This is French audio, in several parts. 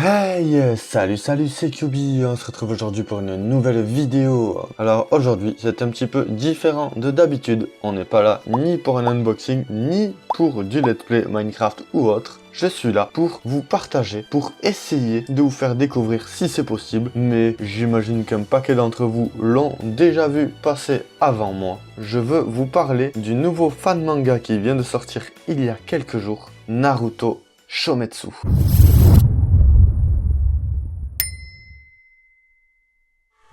Hey, salut, c'est QB, on se retrouve aujourd'hui pour une nouvelle vidéo. Alors aujourd'hui, c'est un petit peu différent de d'habitude. On n'est pas là ni pour un unboxing, ni pour du let's play Minecraft ou autre. Je suis là pour vous partager, pour essayer de vous faire découvrir si c'est possible. Mais j'imagine qu'un paquet d'entre vous l'ont déjà vu passer avant moi. Je veux vous parler du nouveau fan manga qui vient de sortir il y a quelques jours, Naruto Shometsu.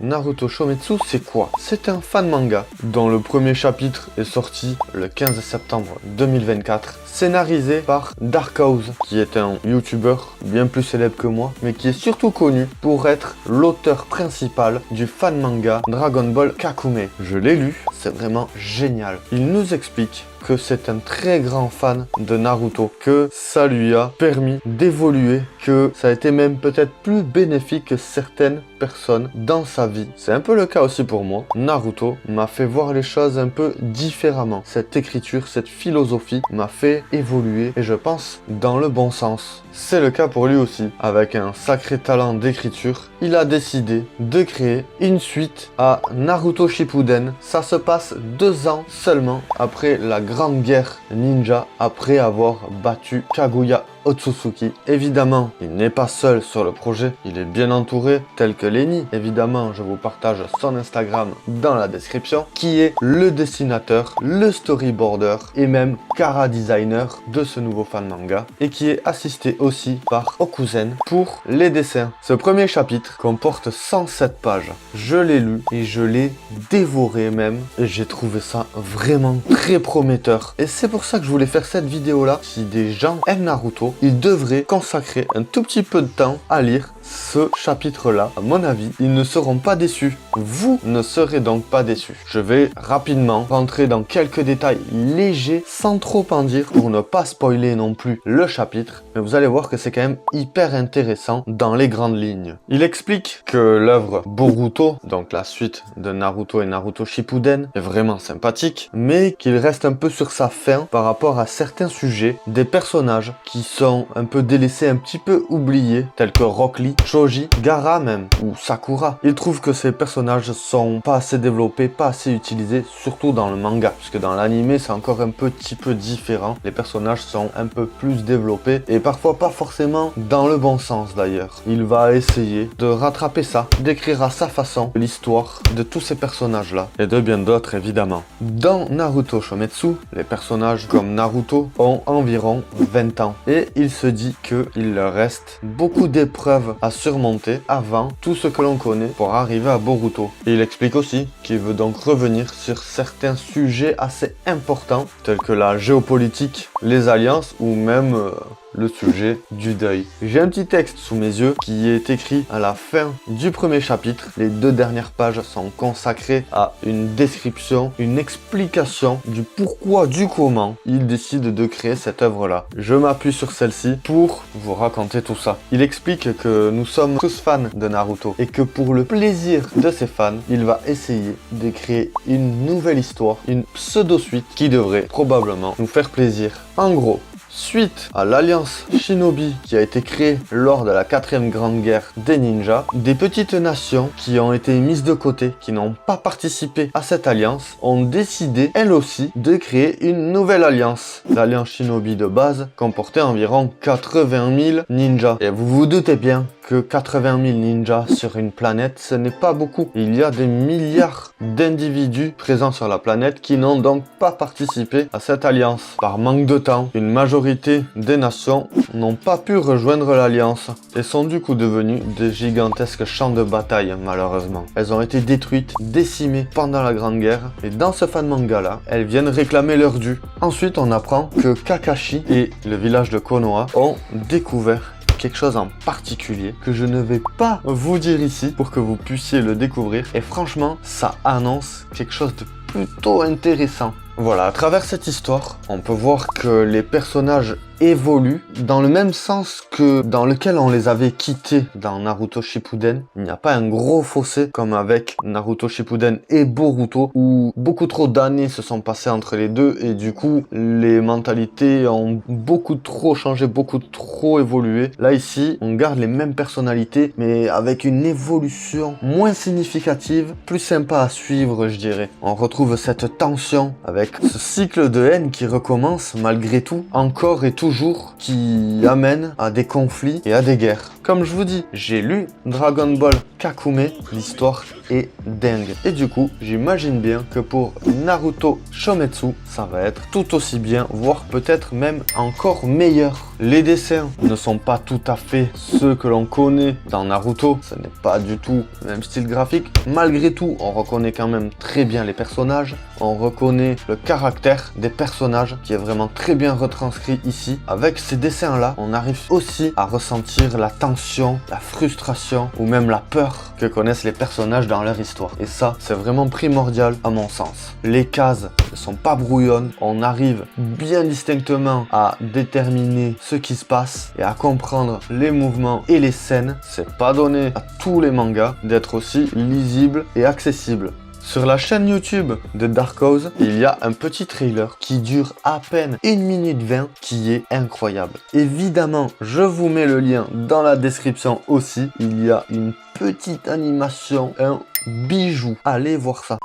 Naruto Shometsu, c'est quoi? C'est un fan manga dont le premier chapitre est sorti le 15 septembre 2024, scénarisé par Darkhouse, qui est un YouTuber bien plus célèbre que moi, mais qui est surtout connu pour être l'auteur principal du fan manga Dragon Ball Kakume. Je l'ai lu, c'est vraiment génial. Il nous explique que c'est un très grand fan de Naruto, que ça lui a permis d'évoluer, que ça a été même peut-être plus bénéfique que certaines personnes dans sa vie. C'est un peu le cas aussi pour moi. Naruto m'a fait voir les choses un peu différemment. Cette écriture, cette philosophie m'a fait évoluer et je pense dans le bon sens. C'est le cas pour lui aussi. Avec un sacré talent d'écriture, il a décidé de créer une suite à Naruto Shippuden. Ça se passe 2 ans seulement après la Grande Guerre Ninja, après avoir battu Kaguya Otsutsuki. Évidemment, il n'est pas seul sur le projet, il est bien entouré, tel que Lenny. Évidemment, je vous partage son Instagram dans la description, qui est le dessinateur, le storyboarder et même chara designer de ce nouveau fan manga, et qui est assisté aussi par Okuzen pour les dessins. Ce premier chapitre comporte 107 pages. Je l'ai lu et je l'ai dévoré même, et j'ai trouvé ça vraiment très prometteur. Et c'est pour ça que je voulais faire cette vidéo là. Si des gens aiment Naruto, ils devraient consacrer un tout petit peu de temps à lire ce chapitre-là. À mon avis, ils ne seront pas déçus. Vous ne serez donc pas déçus. Je vais rapidement rentrer dans quelques détails légers, sans trop en dire, pour ne pas spoiler non plus le chapitre. Mais vous allez voir que c'est quand même hyper intéressant dans les grandes lignes. Il explique que l'œuvre Boruto, donc la suite de Naruto et Naruto Shippuden, est vraiment sympathique, mais qu'il reste un peu sur sa fin par rapport à certains sujets, des personnages qui sont un peu délaissés, un petit peu oubliés, tels que Rock Lee, Choji, Gaara même, ou Sakura. Il trouve que ces personnages sont pas assez développés, pas assez utilisés, surtout dans le manga, puisque dans l'anime c'est encore un petit peu différent. Les personnages sont un peu plus développés, et parfois pas forcément dans le bon sens d'ailleurs. Il va essayer de rattraper ça, d'écrire à sa façon l'histoire de tous ces personnages-là, et de bien d'autres évidemment. Dans Naruto Shometsu, les personnages comme Naruto ont environ 20 ans, et il se dit qu'il leur reste beaucoup d'épreuves à surmonter avant tout ce que l'on connaît pour arriver à Boruto. Et il explique aussi qu'il veut donc revenir sur certains sujets assez importants tels que la géopolitique, les alliances ou même le sujet du deuil. J'ai un petit texte sous mes yeux qui est écrit à la fin du premier chapitre. Les 2 dernières pages sont consacrées à une description, une explication du pourquoi, du comment il décide de créer cette œuvre-là. Je m'appuie sur celle-ci pour vous raconter tout ça. Il explique que nous sommes tous fans de Naruto et que pour le plaisir de ses fans, il va essayer de créer une nouvelle histoire, une pseudo-suite qui devrait probablement nous faire plaisir. En gros, suite à l'alliance Shinobi qui a été créée lors de la 4e grande guerre des ninjas, des petites nations qui ont été mises de côté, qui n'ont pas participé à cette alliance, ont décidé elles aussi de créer une nouvelle alliance. L'alliance Shinobi de base comportait environ 80 000 ninjas. Et vous vous doutez bien que 80 000 ninjas sur une planète, ce n'est pas beaucoup. Il y a des milliards d'individus présents sur la planète qui n'ont donc pas participé à cette alliance. Par manque de temps, une majorité des nations n'ont pas pu rejoindre l'alliance et sont du coup devenues des gigantesques champs de bataille malheureusement. Elles ont été détruites, décimées pendant la Grande Guerre et dans ce fan manga là, elles viennent réclamer leur dû. Ensuite on apprend que Kakashi et le village de Konoha ont découvert quelque chose en particulier que je ne vais pas vous dire ici pour que vous puissiez le découvrir, et franchement ça annonce quelque chose de plutôt intéressant. Voilà, à travers cette histoire, on peut voir que les personnages évoluent dans le même sens que dans lequel on les avait quittés dans Naruto Shippuden. Il n'y a pas un gros fossé comme avec Naruto Shippuden et Boruto où beaucoup trop d'années se sont passées entre les deux et du coup les mentalités ont beaucoup trop changé, beaucoup trop évolué. Là ici, on garde les mêmes personnalités mais avec une évolution moins significative, plus sympa à suivre je dirais. On retrouve cette tension avec ce cycle de haine qui recommence malgré tout, encore et toujours, qui amène à des conflits et à des guerres. Comme je vous dis, j'ai lu Dragon Ball Kakume, l'histoire est dingue. Et du coup, j'imagine bien que pour Naruto Shometsu, ça va être tout aussi bien, voire peut-être même encore meilleur. Les dessins ne sont pas tout à fait ceux que l'on connaît dans Naruto, ce n'est pas du tout le même style graphique. Malgré tout, on reconnaît quand même très bien les personnages, on reconnaît le caractère des personnages qui est vraiment très bien retranscrit ici. Avec ces dessins-là, on arrive aussi à ressentir la tension, la frustration ou même la peur que connaissent les personnages dans leur histoire. Et ça, c'est vraiment primordial à mon sens. Les cases ne sont pas brouillonnes, on arrive bien distinctement à déterminer ce qui se passe et à comprendre les mouvements et les scènes. C'est pas donné à tous les mangas d'être aussi lisibles et accessibles. Sur la chaîne YouTube de Dark House, il y a un petit trailer qui dure à peine 1 minute 20 qui est incroyable. Évidemment, je vous mets le lien dans la description aussi. Il y a une petite animation, un bijou. Allez voir ça.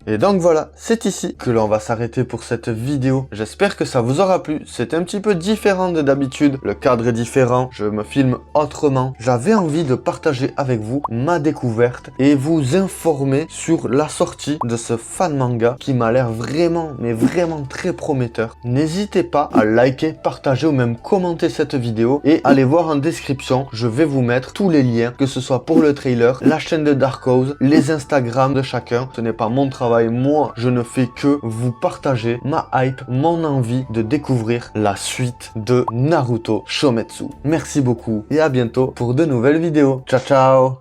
Et donc voilà, c'est ici que l'on va s'arrêter pour cette vidéo. J'espère que ça vous aura plu. C'est un petit peu différent de d'habitude. Le cadre est différent. Je me filme autrement. J'avais envie de partager avec vous ma découverte et vous informer sur la sortie de ce fan manga qui m'a l'air vraiment, mais vraiment très prometteur. N'hésitez pas à liker, partager ou même commenter cette vidéo et allez voir en description. Je vais vous mettre tous les liens, que ce soit pour le trailer, la chaîne de Dark House, les Instagram de chacun. Ce n'est pas mon travail. Moi, je ne fais que vous partager ma hype, mon envie de découvrir la suite de Naruto Shometsu. Merci beaucoup et à bientôt pour de nouvelles vidéos. Ciao, ciao!